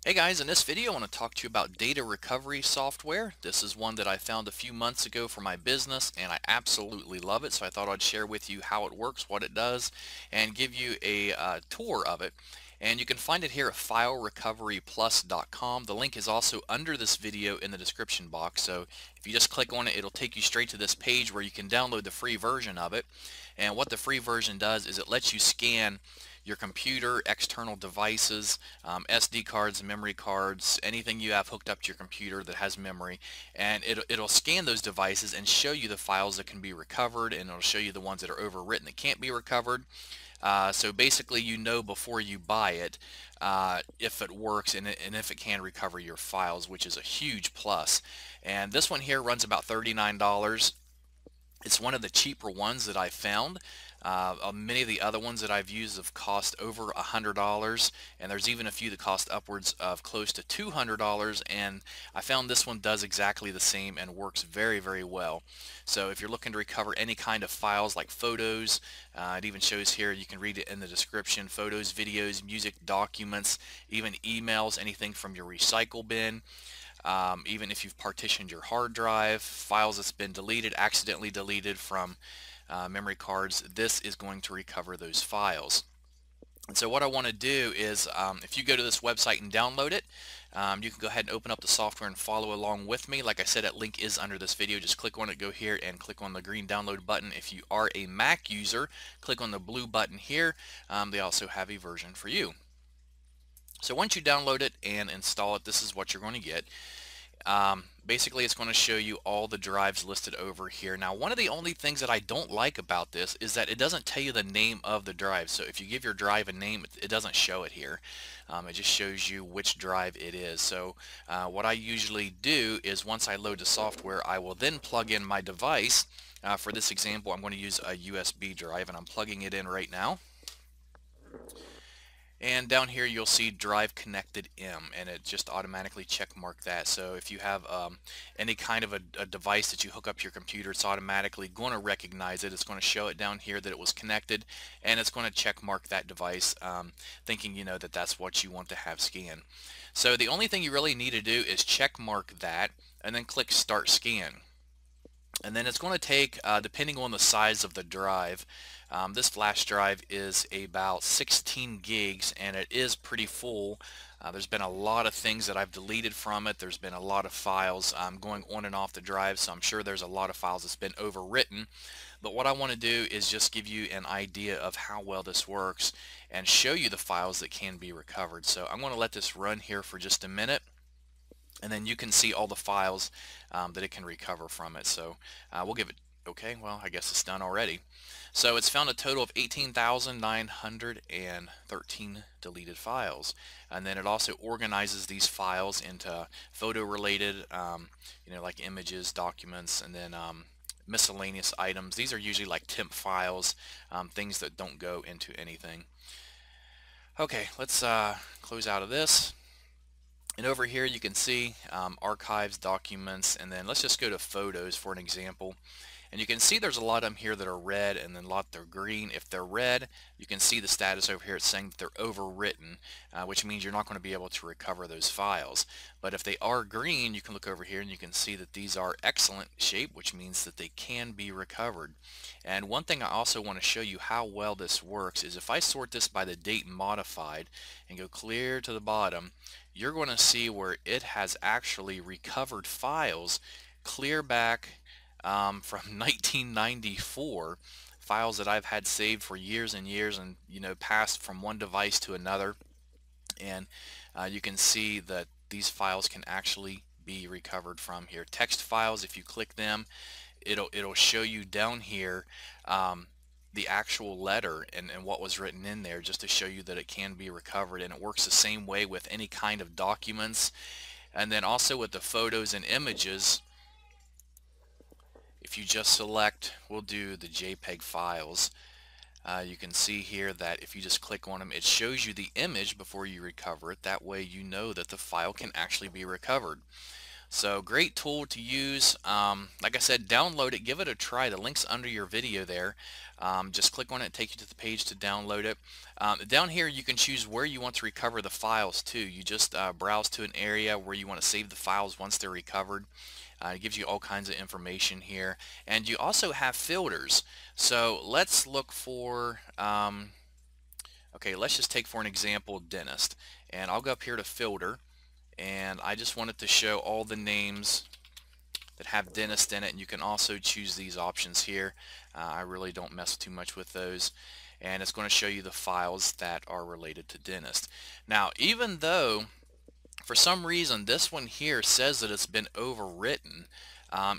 Hey guys, in this video I want to talk to you about data recovery software. This is one that I found a few months ago for my business and I absolutely love it. So I thought I'd share with you how it works, what it does, and give you a tour of it. And you can find it here at filerecoveryplus.com. The link is also under this video in the description box. So if you just click on it, it'll take you straight to this page where you can download the free version of it. And what the free version does is it lets you scan your computer, external devices, SD cards, memory cards, anything you have hooked up to your computer that has memory, and it'll scan those devices and show you the files that can be recovered, and it'll show you the ones that are overwritten that can't be recovered. So basically you know before you buy it if it works and if it can recover your files, which is a huge plus. And this one here runs about $39. It's one of the cheaper ones that I found. Many of the other ones that I've used have cost over $100, and there's even a few that cost upwards of close to $200, and I found this one does exactly the same and works very, very well. So if you're looking to recover any kind of files like photos, it even shows here, you can read it in the description, photos, videos, music, documents, even emails, anything from your recycle bin. Even if you've partitioned your hard drive, files that's been deleted, accidentally deleted from memory cards, this is going to recover those files. And so what I want to do is, if you go to this website and download it, you can go ahead and open up the software and follow along with me. Like I said, that link is under this video. Just click on it, go here, and click on the green download button. If you are a Mac user, click on the blue button here. They also have a version for you. So once you download it and install it, this is what you're going to get. Basically, it's going to show you all the drives listed over here. Now, one of the only things that I don't like about this is that it doesn't tell you the name of the drive. So if you give your drive a name, it doesn't show it here. It just shows you which drive it is. So what I usually do is once I load the software, I will then plug in my device. For this example, I'm going to use a USB drive, and I'm plugging it in right now. And down here you'll see drive connected M, and it just automatically check mark that. So if you have any kind of a device that you hook up to your computer, it's automatically going to recognize it. It's going to show it down here that it was connected, and it's going to check mark that device, thinking that that's what you want to have scanned. So the only thing you really need to do is check mark that and then click start scan. And then it's going to take, depending on the size of the drive, this flash drive is about 16 gigs and it is pretty full. There's been a lot of things that I've deleted from it. There's been a lot of files going on and off the drive, so I'm sure there's a lot of files that's been overwritten. But what I want to do is just give you an idea of how well this works and show you the files that can be recovered. So I'm going to let this run here for just a minute, and then you can see all the files that it can recover from it. So we'll give it, okay, well, I guess it's done already. So it's found a total of 18,913 deleted files. And then it also organizes these files into photo related, like images, documents, and then miscellaneous items. These are usually like temp files, things that don't go into anything. Okay, let's close out of this. And over here you can see archives, documents, and then let's just go to photos for an example. And you can see there's a lot of them here that are red and then a lot that are green. If they're red, you can see the status over here. It's saying that they're overwritten, which means you're not going to be able to recover those files. But if they are green, you can look over here and you can see that these are excellent shape, which means that they can be recovered. And one thing I also want to show you how well this works is if I sort this by the date modified and go clear to the bottom, you're going to see where it has actually recovered files clear back from 1994, files that I've had saved for years and years and passed from one device to another. And you can see that these files can actually be recovered from here. Text files, if you click them, it'll show you down here the actual letter and what was written in there, just to show you that it can be recovered. And it works the same way with any kind of documents. And then also with the photos and images, if you just select, we'll do the JPEG files, you can see here that if you just click on them, it shows you the image before you recover it. That way you know that the file can actually be recovered. So great tool to use. Like I said, download it, give it a try. The link's under your video there. Just click on it, take you to the page to download it. Down here you can choose where you want to recover the files to. You just browse to an area where you want to save the files once they're recovered. It gives you all kinds of information here. And you also have filters. So let's look for, okay, let's just take for an example dentist. And I'll go up here to filter, and I just wanted to show all the names that have dentist in it, and you can also choose these options here. I really don't mess too much with those, and it's going to show you the files that are related to dentist. Now, even though for some reason this one here says that it's been overwritten,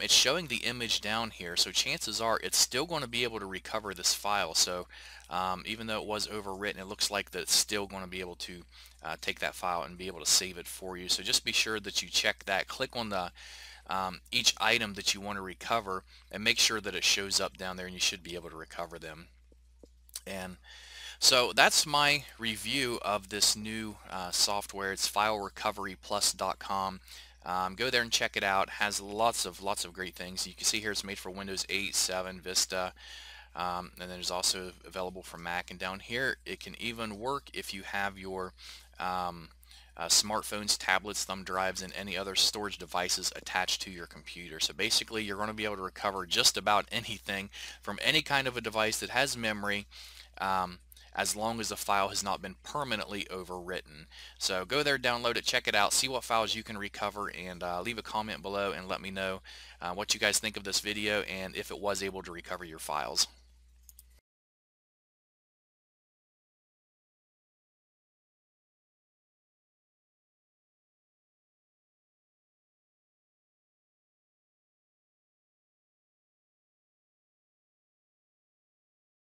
it's showing the image down here, so chances are it's still going to be able to recover this file. So even though it was overwritten, it looks like that it's still going to be able to take that file and be able to save it for you. So just be sure that you check that. Click on the each item that you want to recover and make sure that it shows up down there, and you should be able to recover them. And so that's my review of this new software. It's filerecoveryplus.com. Go there and check it out. It has lots of great things. You can see here it's made for Windows 8, 7, Vista, and then it's also available for Mac. And down here it can even work if you have your smartphones, tablets, thumb drives, and any other storage devices attached to your computer. So basically you're going to be able to recover just about anything from any kind of a device that has memory, as long as the file has not been permanently overwritten. So go there, download it, check it out, see what files you can recover, and leave a comment below and let me know what you guys think of this video and if it was able to recover your files.